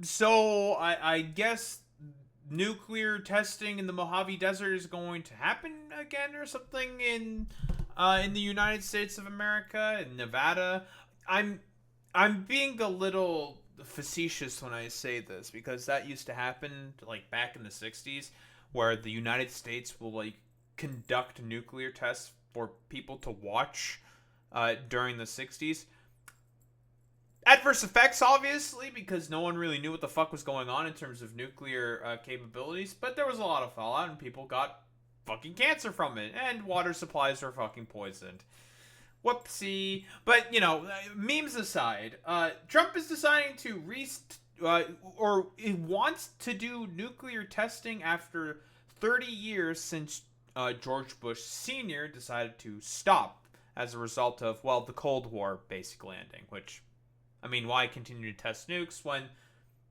So I guess nuclear testing in the Mojave Desert is going to happen again or something in the United States of America, in Nevada. I'm I'm being a little facetious when I say this because that used to happen like back in the 60s where the United States will like conduct nuclear tests for people to watch during the 60s. Adverse effects, obviously, because no one really knew what the fuck was going on in terms of nuclear capabilities, but there was a lot of fallout and people got fucking cancer from it, and water supplies were fucking poisoned. Whoopsie. But, memes aside, Trump is deciding to or he wants to do nuclear testing after 30 years since George Bush Sr. decided to stop as a result of, well, the Cold War basically ending, which, I mean, why continue to test nukes when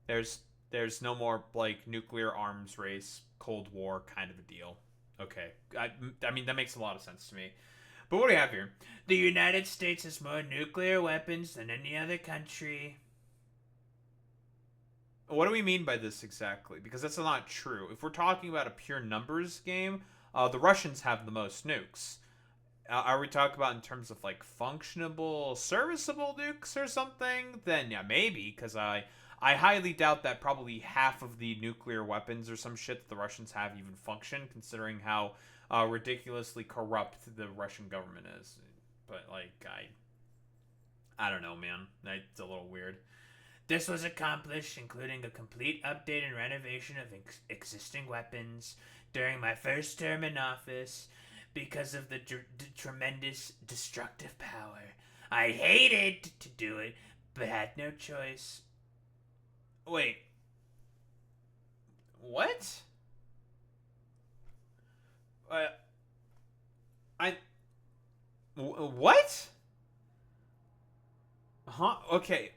there's no more like nuclear arms race, Cold War kind of a deal? Okay, I mean that makes a lot of sense to me. But what do we have here? The United States has more nuclear weapons than any other country. What do we mean by this exactly? Because that's not true. If we're talking about a pure numbers game, the Russians have the most nukes. Are we talking about in terms of like functionable, serviceable nukes or something? Then yeah, maybe, because I highly doubt that probably half of the nuclear weapons or some shit that the Russians have even function, considering how ridiculously corrupt the Russian government is. But like, I don't know, man. It's a little weird. This was accomplished, including a complete update and renovation of existing weapons during my first term in office because of the tremendous destructive power. I hated to do it, but had no choice. Wait. What? Uh, I. What? Huh? Okay.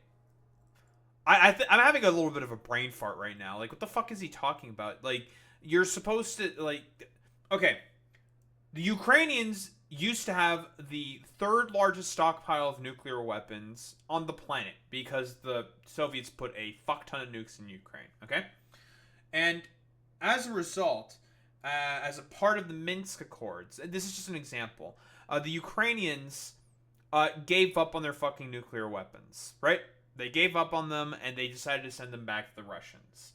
I'm having a little bit of a brain fart right now. Like, what the fuck is he talking about? Like, you're supposed to like. Okay, the Ukrainians used to have the third largest stockpile of nuclear weapons on the planet because the Soviets put a fuck ton of nukes in Ukraine. Okay, and as a result, as a part of the Minsk Accords, and this is just an example, the Ukrainians gave up on their fucking nuclear weapons, right? They gave up on them and they decided to send them back to the Russians.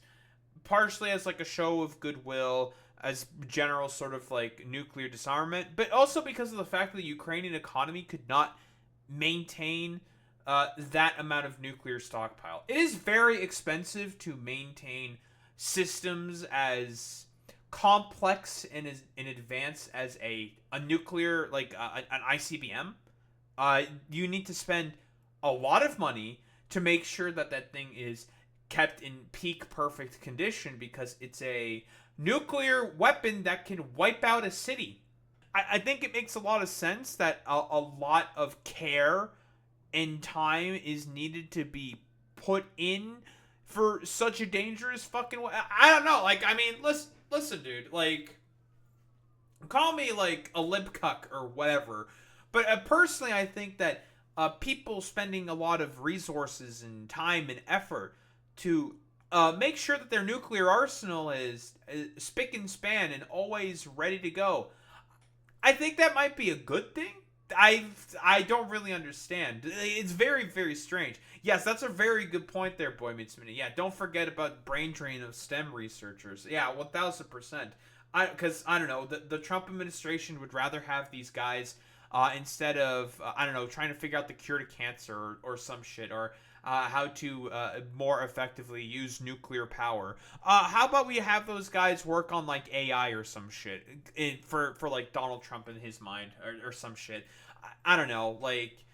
Partially as like a show of goodwill, as general sort of like nuclear disarmament, but also because of the fact that the Ukrainian economy could not maintain that amount of nuclear stockpile. It is very expensive to maintain systems as complex and as in advance as a nuclear like an ICBM. You need to spend a lot of money to make sure that that thing is kept in peak perfect condition because it's a nuclear weapon that can wipe out a city. I think it makes a lot of sense that a lot of care and time is needed to be put in for such a dangerous fucking way. I don't know. Like, I mean, listen, dude. Like, call me like a lip cuck or whatever. But personally, I think that people spending a lot of resources and time and effort to make sure that their nuclear arsenal is spick and span and always ready to go. I think that might be a good thing. I don't really understand. It's very very strange. Yes, that's a very good point there, Boy Meets Minute. Yeah, don't forget about brain drain of STEM researchers. Yeah, 1,000%. Because I don't know, the Trump administration would rather have these guys instead of I don't know trying to figure out the cure to cancer or some shit or how to more effectively use nuclear power. How about we have those guys work on like AI or some shit for like Donald Trump in his mind or some shit. I don't know. Like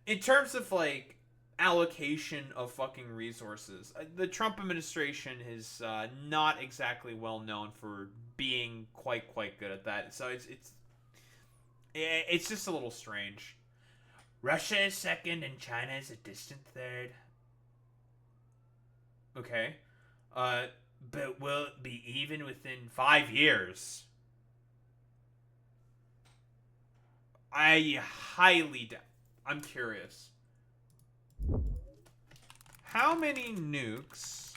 in terms of like allocation of fucking resources, the Trump administration is not exactly well known for being quite good at that. So it's just a little strange. Russia is second and China is a distant third. Okay. Uh, but will it be even within 5 years? I highly doubt. I'm curious. How many nukes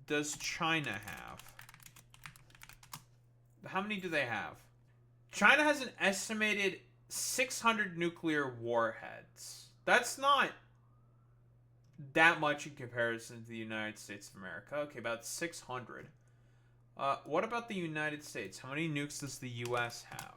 does China have? How many do they have? China has an estimated 600 nuclear warheads. That's not that much in comparison to the United States of America. Okay, about 600. What about the United States? How many nukes does the U.S. have?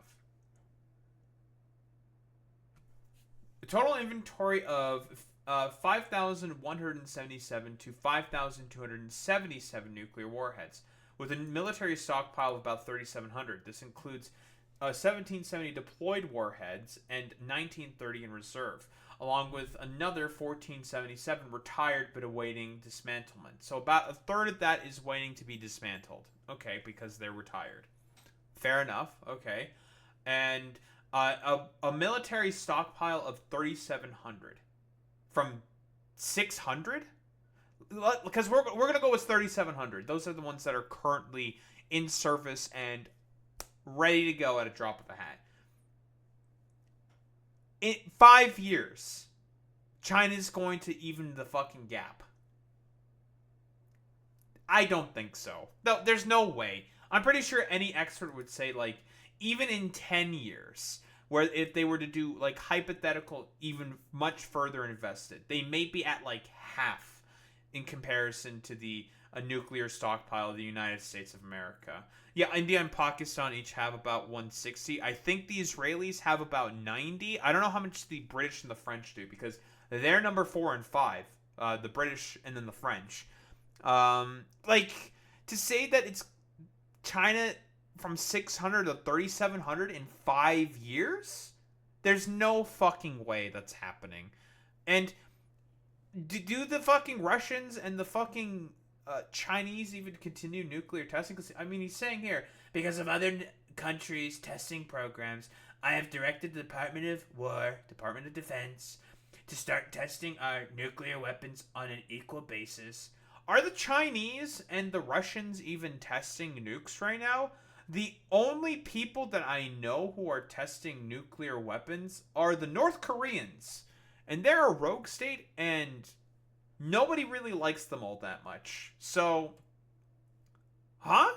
The total inventory of 5,177 to 5,277 nuclear warheads, with a military stockpile of about 3,700. This includes 1770 deployed warheads and 1930 in reserve, along with another 1477 retired but awaiting dismantlement. So about a third of that is waiting to be dismantled. Okay, because they're retired. Fair enough. Okay. And a military stockpile of 3,700 from 600? Because we're going to go with 3,700. Those are the ones that are currently in service and ready to go at a drop of a hat. In 5 years, China's going to even the fucking gap. I don't think so. No, there's no way. I'm pretty sure any expert would say, like, even in 10 years, where if they were to do, like, hypothetical, even much further invested, they may be at, like, half in comparison to the nuclear stockpile of the United States of America. Yeah, India and Pakistan each have about 160. I think the Israelis have about 90. I don't know how much the British and the French do, because they're number 4 and 5. The British and then the French. Like, to say that it's China from 600 to 3,700 in 5 years? There's no fucking way that's happening. And do the fucking Russians and the fucking Chinese even continue nuclear testing? Because, I mean, he's saying here, because of other countries' testing programs, I have directed the Department of War, Department of Defense, to start testing our nuclear weapons on an equal basis. Are the Chinese and the Russians even testing nukes right now? The only people that I know who are testing nuclear weapons are the North Koreans. And they're a rogue state, and nobody really likes them all that much. So, huh?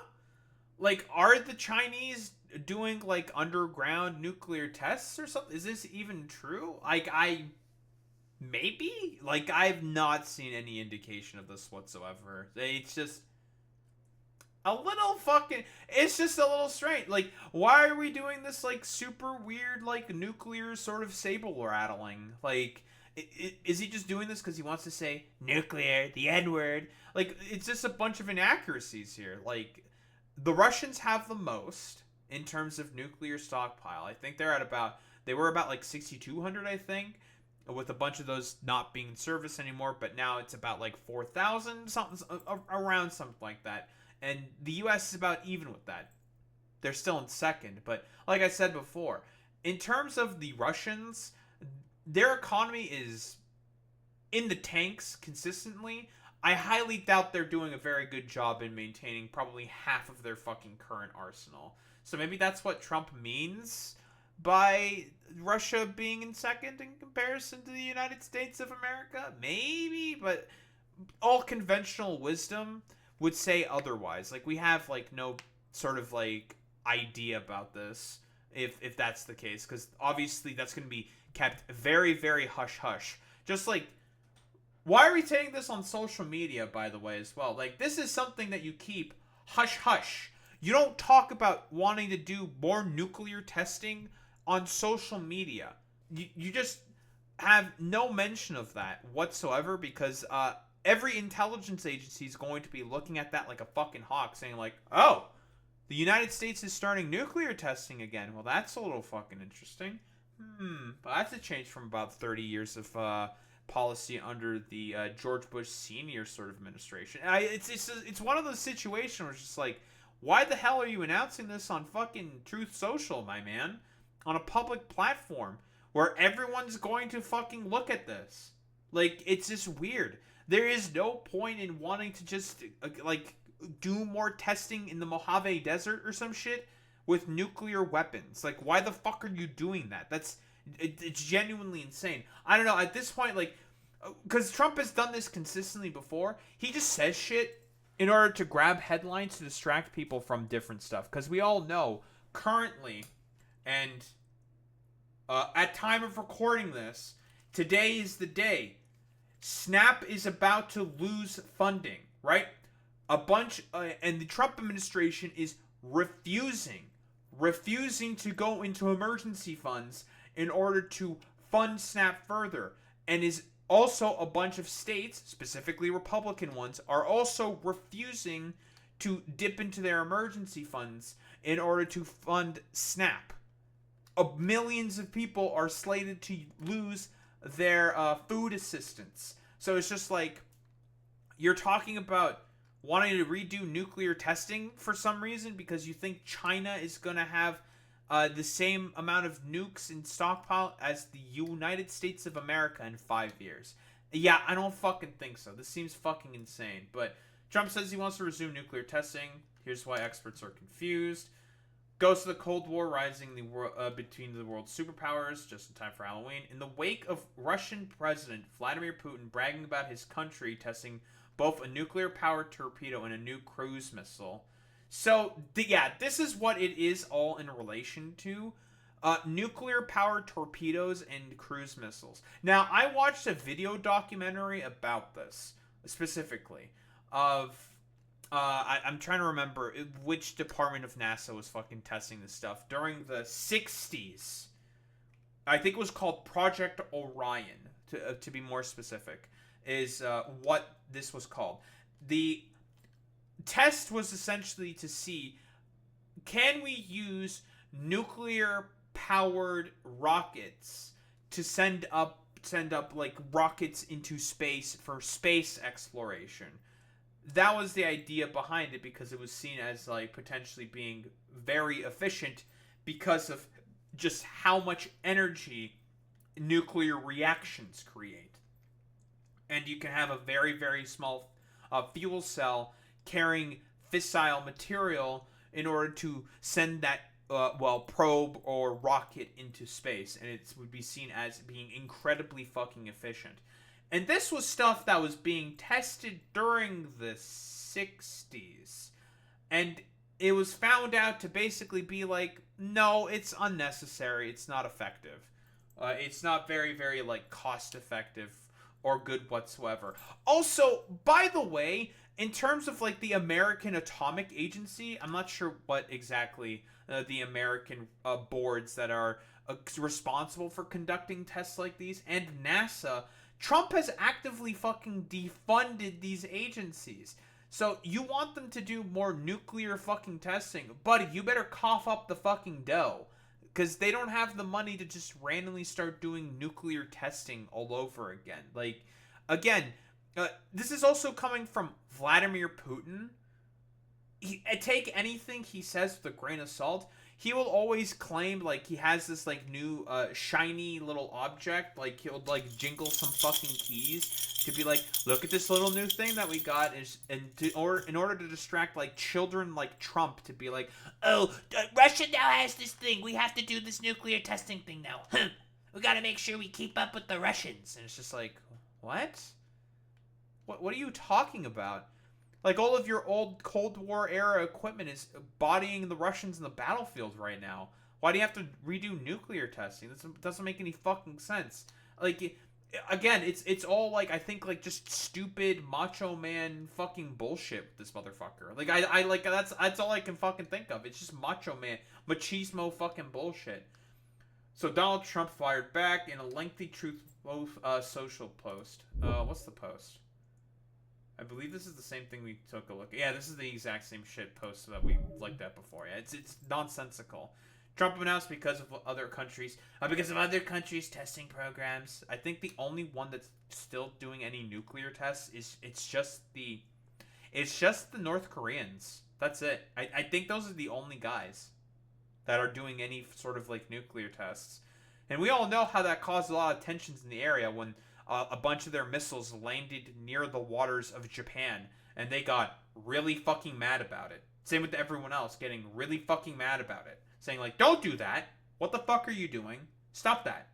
Like, are the Chinese doing, like, underground nuclear tests or something? Is this even true? Like, maybe? Like, I've not seen any indication of this whatsoever. It's just a little fucking... It's just a little strange. Like, why are we doing this, like, super weird, like, nuclear sort of sable rattling? Like, is he just doing this because he wants to say nuclear, the N-word? Like, it's just a bunch of inaccuracies here. Like, the Russians have the most in terms of nuclear stockpile. I think they're at about... They were about, like, 6,200, I think, with a bunch of those not being in service anymore, but now it's about like 4,000, something around something like that. And the US is about even with that. They're still in second, but like I said before, in terms of the Russians, their economy is in the tanks consistently. I highly doubt they're doing a very good job in maintaining probably half of their fucking current arsenal. So maybe that's what Trump means by Russia being in second in comparison to the United States of America? Maybe, but all conventional wisdom would say otherwise. Like, we have, like, no sort of, like, idea about this, if that's the case, because obviously that's going to be kept very, very hush-hush. Just, like, why are we saying this on social media, by the way, as well? Like, this is something that you keep hush-hush. You don't talk about wanting to do more nuclear testing on social media. You just have no mention of that whatsoever, because every intelligence agency is going to be looking at that like a fucking hawk, saying like, oh, the United States is starting nuclear testing again. Well, that's a little fucking interesting. But that's a change from about 30 years of policy under the George Bush Sr. sort of administration. It's one of those situations where it's just like, why the hell are you announcing this on fucking Truth Social, my man? On a public platform where everyone's going to fucking look at this. Like, it's just weird. There is no point in wanting to just, like, do more testing in the Mojave Desert or some shit with nuclear weapons. Like, why the fuck are you doing that? It's genuinely insane. I don't know, at this point, like, because Trump has done this consistently before. He just says shit, in order to grab headlines to distract people from different stuff. Because we all know currently, and at time of recording this, today is the day. Snap is about to lose funding, right? And the Trump administration is refusing to go into emergency funds in order to fund Snap further, and is also a bunch of states, specifically Republican ones, are also refusing to dip into their emergency funds in order to fund Snap. Millions of people are slated to lose their food assistance. So it's just like, you're talking about wanting to redo nuclear testing for some reason because you think China is going to have the same amount of nukes in stockpile as the United States of America in 5 years. Yeah, I don't fucking think so. This seems fucking insane. But Trump says he wants to resume nuclear testing. Here's why experts are confused. Goes to the Cold War rising between the world's superpowers just in time for Halloween. In the wake of Russian President Vladimir Putin bragging about his country testing both a nuclear-powered torpedo and a new cruise missile. So, yeah, this is what it is all in relation to. Nuclear-powered torpedoes and cruise missiles. Now, I watched a video documentary about this, specifically, of... I'm trying to remember which department of NASA was fucking testing this stuff. During the 60s. I think it was called Project Orion, to be more specific, is what this was called. The test was essentially to see, can we use nuclear-powered rockets to send up like rockets into space for space exploration. That was the idea behind it, because it was seen as like potentially being very efficient because of just how much energy nuclear reactions create. And you can have a very, very small fuel cell carrying fissile material in order to send that probe or rocket into space, and it would be seen as being incredibly fucking efficient. And this was stuff that was being tested during the 60s. And it was found out to basically be like, no, it's unnecessary. It's not effective. It's not very, very, like, cost effective or good whatsoever. Also, by the way, in terms of, like, the American Atomic Agency, I'm not sure what exactly the American boards that are responsible for conducting tests like these, and NASA... Trump has actively fucking defunded these agencies. So you want them to do more nuclear fucking testing. Buddy, you better cough up the fucking dough. Because they don't have the money to just randomly start doing nuclear testing all over again. Like, again, this is also coming from Vladimir Putin. Take anything he says with a grain of salt. He will always claim, like, he has this, like, new, shiny little object. Like, he'll, like, jingle some fucking keys to be like, look at this little new thing that we got. In order to distract, like, children like Trump to be like, oh, Russia now has this thing. We have to do this nuclear testing thing now. We gotta make sure we keep up with the Russians. And it's just like, what? What are you talking about? Like, all of your old Cold War era equipment is bodying the Russians in the battlefield right now. Why do you have to redo nuclear testing? This doesn't make any fucking sense. Like, again, it's all, like, I think, like, just stupid macho man fucking bullshit with this motherfucker. Like, I like, that's all I can fucking think of. It's just macho man, machismo fucking bullshit. So Donald Trump fired back in a lengthy Truth Social post. What's the post? I believe this is the same thing we took a look at. Yeah, this is the exact same shit post that we looked at before. Yeah, it's nonsensical. Trump announced because of other countries testing programs. I think the only one that's still doing any nuclear tests is it's just the North Koreans. That's it. I think those are the only guys that are doing any sort of like nuclear tests. And we all know how that caused a lot of tensions in the area when a bunch of their missiles landed near the waters of Japan, and they got really fucking mad about it. Same with everyone else getting really fucking mad about it. Saying, like, don't do that. What the fuck are you doing? Stop that.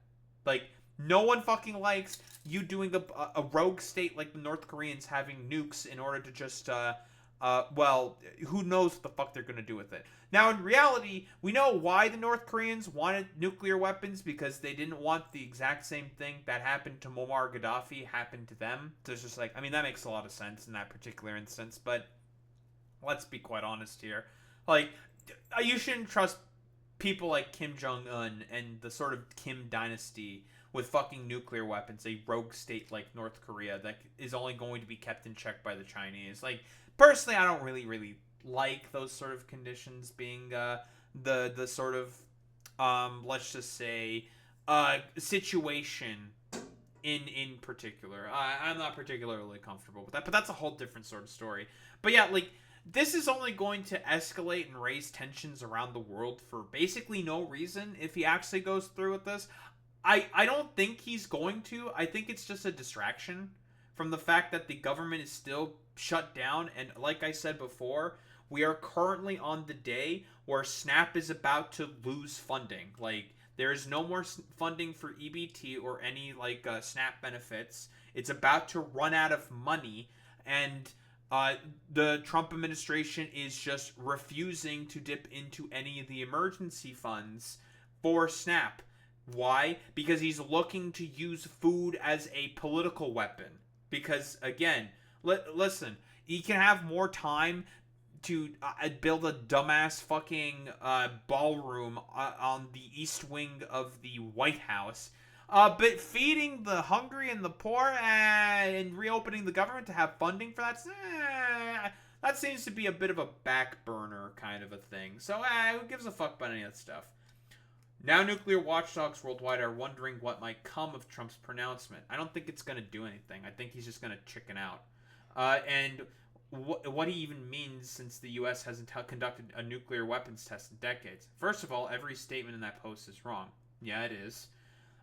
Like, no one fucking likes you doing a rogue state like the North Koreans having nukes in order to just well, who knows what the fuck they're gonna do with it. Now, in reality, we know why the North Koreans wanted nuclear weapons, because they didn't want the exact same thing that happened to Muammar Gaddafi happen to them. So it's just like, I mean, that makes a lot of sense in that particular instance, but let's be quite honest here. Like, you shouldn't trust people like Kim Jong-un and the sort of Kim dynasty with fucking nuclear weapons, a rogue state like North Korea that is only going to be kept in check by the Chinese. Like, personally, I don't really like those sort of conditions being the sort of let's just say situation in particular. I'm not particularly comfortable with that, but that's a whole different sort of story. But yeah, like, this is only going to escalate and raise tensions around the world for basically no reason if he actually goes through with this. I don't think he's going to. I think it's just a distraction from the fact that the government is still shut down. And like I said before, we are currently on the day where SNAP is about to lose funding. Like, there is no more funding for EBT or any, like, SNAP benefits. It's about to run out of money. And the Trump administration is just refusing to dip into any of the emergency funds for SNAP. Why? Because he's looking to use food as a political weapon. Because, again, listen, he can have more time to build a dumbass fucking ballroom on the east wing of the White House. But feeding the hungry and the poor and reopening the government to have funding for that seems to be a bit of a back burner kind of a thing. So, who gives a fuck about any of that stuff? Now nuclear watchdogs worldwide are wondering what might come of Trump's pronouncement. I don't think it's going to do anything. I think he's just going to chicken out. And what he even means, since the U.S. hasn't conducted a nuclear weapons test in decades. First of all, every statement in that post is wrong. Yeah, it is.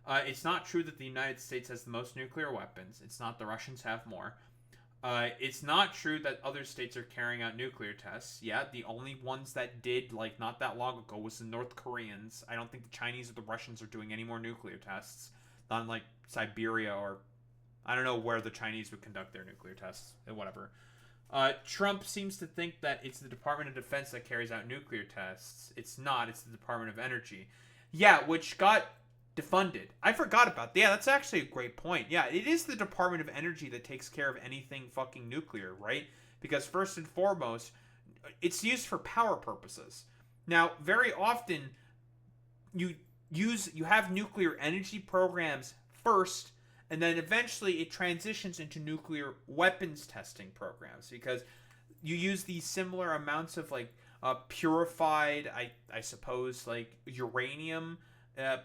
It's not true that the United States has the most nuclear weapons. It's not. The Russians have more. It's not true that other states are carrying out nuclear tests. Yeah, the only ones that did, like, not that long ago was the North Koreans. I don't think the Chinese or the Russians are doing any more nuclear tests. Not in, like, Siberia, or I don't know where the Chinese would conduct their nuclear tests. Whatever. Trump seems to think that it's the Department of Defense that carries out nuclear tests. It's not. It's the Department of Energy. Yeah, which got defunded. I forgot about that. Yeah, that's actually a great point. Yeah, it is the Department of Energy that takes care of anything fucking nuclear, right? Because first and foremost, it's used for power purposes. Now, very often you have nuclear energy programs first, and then eventually it transitions into nuclear weapons testing programs, because you use these similar amounts of, like, purified, I suppose, like, uranium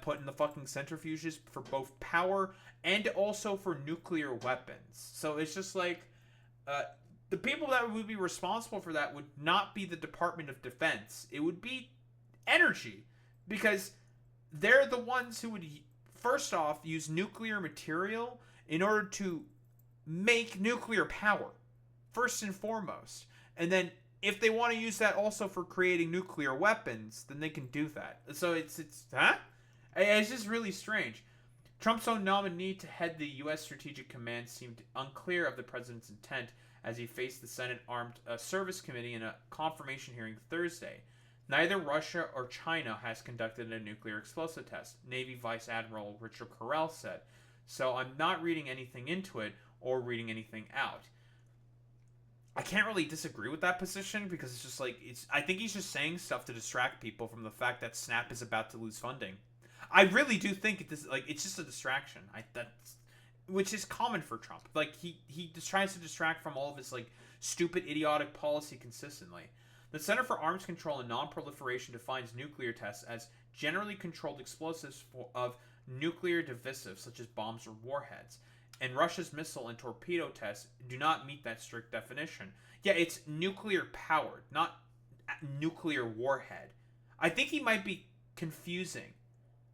put in the fucking centrifuges for both power and also for nuclear weapons. So it's just like, the people that would be responsible for that would not be the Department of Defense. It would be energy, because they're the ones who would, first off, use nuclear material in order to make nuclear power, first and foremost. And then if they want to use that also for creating nuclear weapons, then they can do that. So it's just really strange. Trump's own nominee to head the U.S. Strategic Command seemed unclear of the president's intent as he faced the Senate Armed Service Committee in a confirmation hearing Thursday. Neither Russia or China has conducted a nuclear explosive test, Navy Vice Admiral Richard Correll said. So I'm not reading anything into it or reading anything out. I can't really disagree with that position, because it's just like, I think he's just saying stuff to distract people from the fact that SNAP is about to lose funding. I really do think it's just a distraction. Which is common for Trump. Like, he just tries to distract from all of his, like, stupid, idiotic policy consistently. The Center for Arms Control and Non-Proliferation defines nuclear tests as generally controlled explosives of nuclear divisives, such as bombs or warheads. And Russia's missile and torpedo tests do not meet that strict definition. Yeah, it's nuclear powered, not nuclear warhead. I think he might be confusing.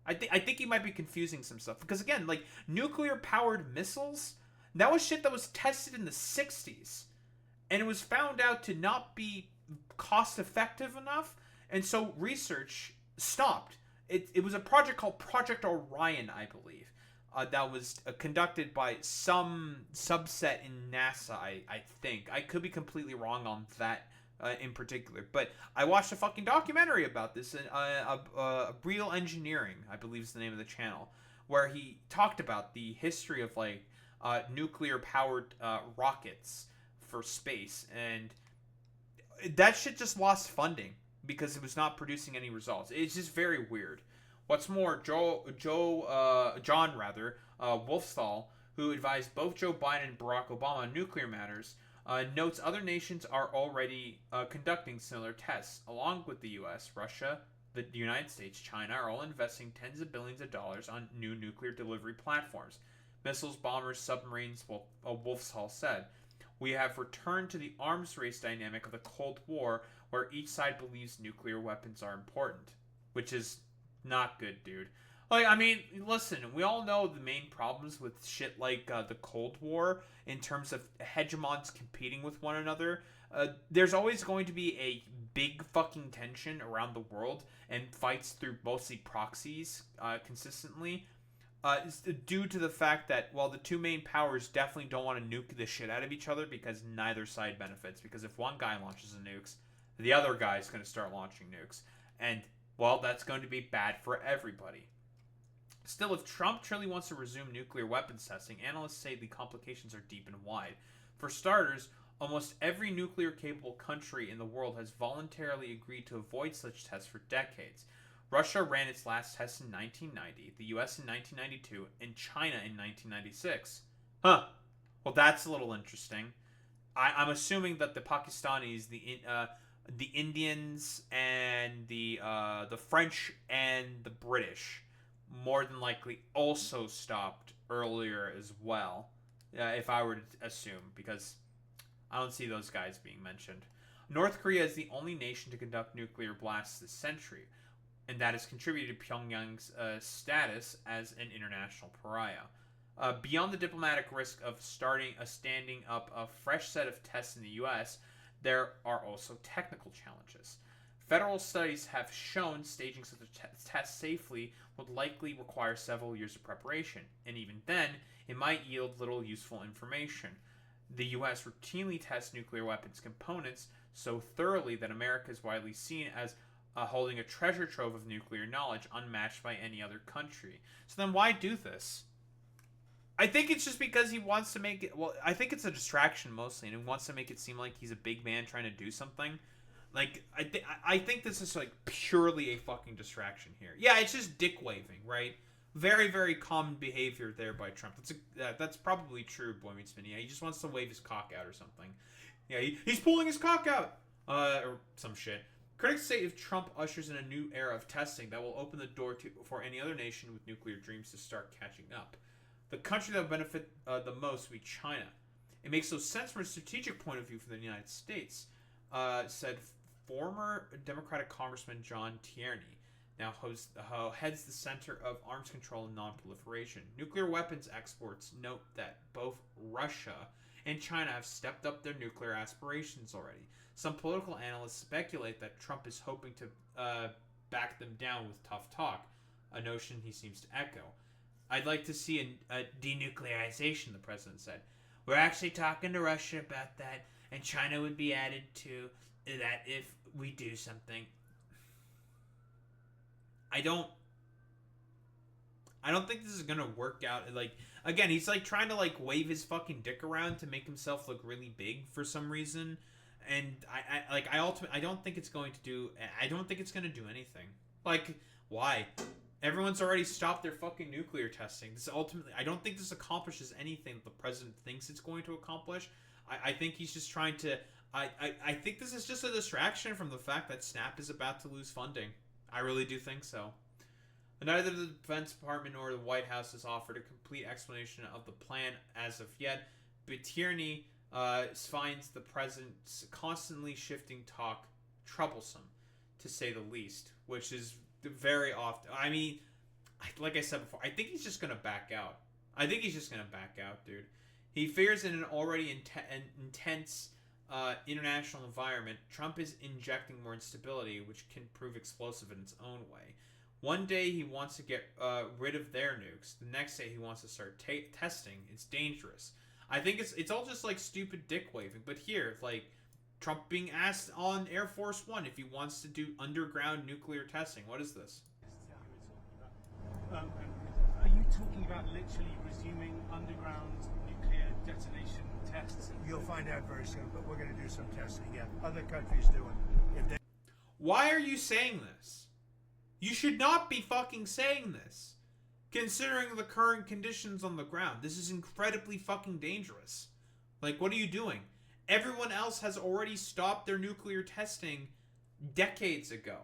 I think he might be confusing some stuff. Because, again, like, nuclear-powered missiles, that was shit that was tested in the 60s. And it was found out to not be cost-effective enough. And so research stopped. It was a project called Project Orion, I believe. that was conducted by some subset in NASA. I think I could be completely wrong on that in particular, but I watched a fucking documentary about this, and Real Engineering, I believe is the name of the channel, where he talked about the history of like nuclear powered rockets for space, and that shit just lost funding because it was not producing any results. It's just very weird. What's more, John Wolfthal, who advised both Joe Biden and Barack Obama on nuclear matters, notes other nations are already conducting similar tests, along with the U.S., Russia, the United States, China are all investing tens of billions of dollars on new nuclear delivery platforms. Missiles, bombers, submarines, Wolfthal said. We have returned to the arms race dynamic of the Cold War, where each side believes nuclear weapons are important. Which is not good, dude. Like, I mean, listen, we all know the main problems with shit like the Cold War in terms of hegemons competing with one another. There's always going to be a big fucking tension around the world and fights through mostly proxies consistently. Due to the fact that, well, the two main powers definitely don't want to nuke the shit out of each other because neither side benefits. Because if one guy launches the nukes, the other guy is going to start launching nukes. And, well, that's going to be bad for everybody. Still, if Trump truly wants to resume nuclear weapons testing, analysts say the complications are deep and wide. For starters, almost every nuclear-capable country in the world has voluntarily agreed to avoid such tests for decades. Russia ran its last test in 1990, the US in 1992, and China in 1996. Huh. Well, that's a little interesting. I'm assuming that the Pakistanis, the Indians, and the French and the British more than likely also stopped earlier as well, if I were to assume, because I don't see those guys being mentioned. North Korea is the only nation to conduct nuclear blasts this century, and that has contributed to Pyongyang's status as an international pariah. Beyond the diplomatic risk of standing up a fresh set of tests in the U.S., there are also technical challenges. Federal studies have shown staging such a test safely would likely require several years of preparation, and even then, it might yield little useful information. The U.S. routinely tests nuclear weapons components so thoroughly that America is widely seen as holding a treasure trove of nuclear knowledge unmatched by any other country. So then why do this? I think it's just because he wants to make it... Well, I think it's a distraction mostly, and he wants to make it seem like he's a big man trying to do something. Like, I think this is, like, purely a fucking distraction here. Yeah, it's just dick waving, right? Very, very common behavior there by Trump. That's probably true, Boy Meets Minnie. Yeah, he just wants to wave his cock out or something. Yeah, he's pulling his cock out! Or some shit. Critics say if Trump ushers in a new era of testing, that will open the door for any other nation with nuclear dreams to start catching up. The country that will benefit the most will be China. It makes no sense from a strategic point of view for the United States, said former Democratic Congressman John Tierney, now heads the Center of Arms Control and Non-Proliferation. Nuclear weapons experts note that both Russia and China have stepped up their nuclear aspirations already. Some political analysts speculate that Trump is hoping to back them down with tough talk, a notion he seems to echo. I'd like to see a denuclearization, the president said. We're actually talking to Russia about that, and China would be added to that if we do something. I don't think this is gonna work out. Like, again, he's like trying to like wave his fucking dick around to make himself look really big for some reason. And I don't think it's going to do. I don't think it's gonna do anything. Like, why? Everyone's already stopped their fucking nuclear testing. This ultimately, I don't think this accomplishes anything that the president thinks it's going to accomplish. I think he's just trying to. I think this is just a distraction from the fact that SNAP is about to lose funding. I really do think so. Neither the Defense Department nor the White House has offered a complete explanation of the plan as of yet, but Tierney finds the president's constantly shifting talk troublesome, to say the least, which is very often. I mean, like I said before, I think he's just going to back out. Dude. He fears in an already intense international environment, Trump is injecting more instability, which can prove explosive in its own way. One day he wants to get rid of their nukes. The next day he wants to start testing. It's dangerous. I think it's all just like stupid dick waving. But here, like Trump being asked on Air Force One if he wants to do underground nuclear testing. What is this? Are you talking about literally resuming underground nuclear detonation tests? You'll find out very soon, but we're going to do some testing. Yeah, other countries do it. If they... Why are you saying this? You should not be fucking saying this. Considering the current conditions on the ground, this is incredibly fucking dangerous. Like, what are you doing? Everyone else has already stopped their nuclear testing decades ago.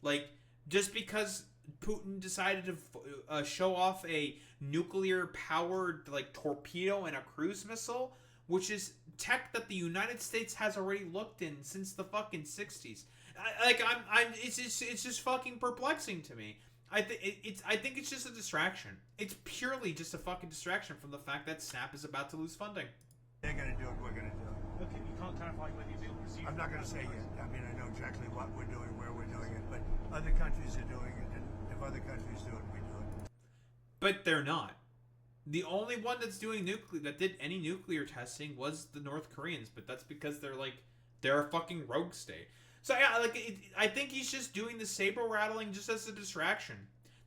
Like, just because Putin decided to show off a nuclear-powered, like, torpedo and a cruise missile, which is tech that the United States has already looked in since the fucking 60s. It's just fucking perplexing to me. I think it's just a distraction. It's purely just a fucking distraction from the fact that Snap is about to lose funding. They're going to do it. We're going to do it. Okay, you can't clarify whether you'll resume. I'm not going to say yet. I mean, I know exactly what we're doing, where we're doing it, but other countries are doing it, and if other countries do it, we do it. But they're not. The only one that's doing that did any nuclear testing was the North Koreans, but that's because they're a fucking rogue state. So yeah, I think he's just doing the saber rattling just as a distraction.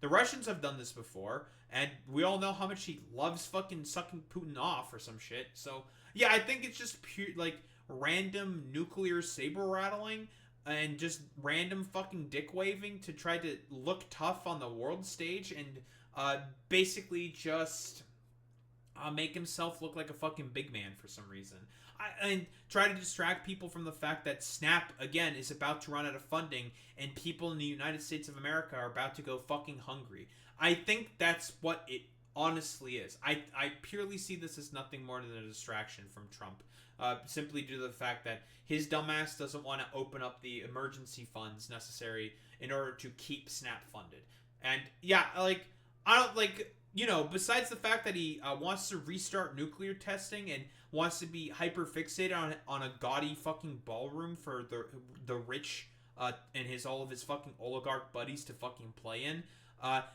The Russians have done this before, and we all know how much he loves fucking sucking Putin off or some shit. So yeah, I think it's just pure like random nuclear saber rattling and just random fucking dick waving to try to look tough on the world stage and basically just make himself look like a fucking big man for some reason. And try to distract people from the fact that Snap, again, is about to run out of funding and people in the United States of America are about to go fucking hungry. I think that's what it honestly is. I purely see this as nothing more than a distraction from Trump. Simply due to the fact that his dumbass doesn't want to open up the emergency funds necessary in order to keep Snap funded. And yeah, like, I don't, like, you know, besides the fact that he wants to restart nuclear testing and wants to be hyper fixated on a gaudy fucking ballroom for the rich and all of his fucking oligarch buddies to fucking play in,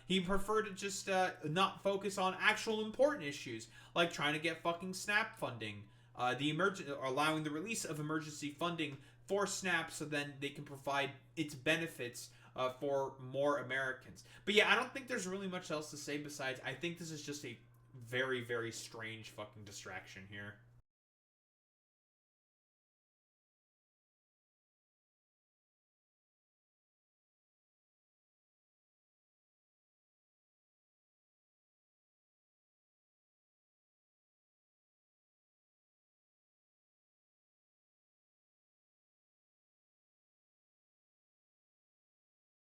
he preferred to just not focus on actual important issues like trying to get fucking Snap funding, allowing the release of emergency funding for Snap so then they can provide its benefits for more Americans. But yeah, I don't think there's really much else to say besides I think this is just a very, very strange fucking distraction here.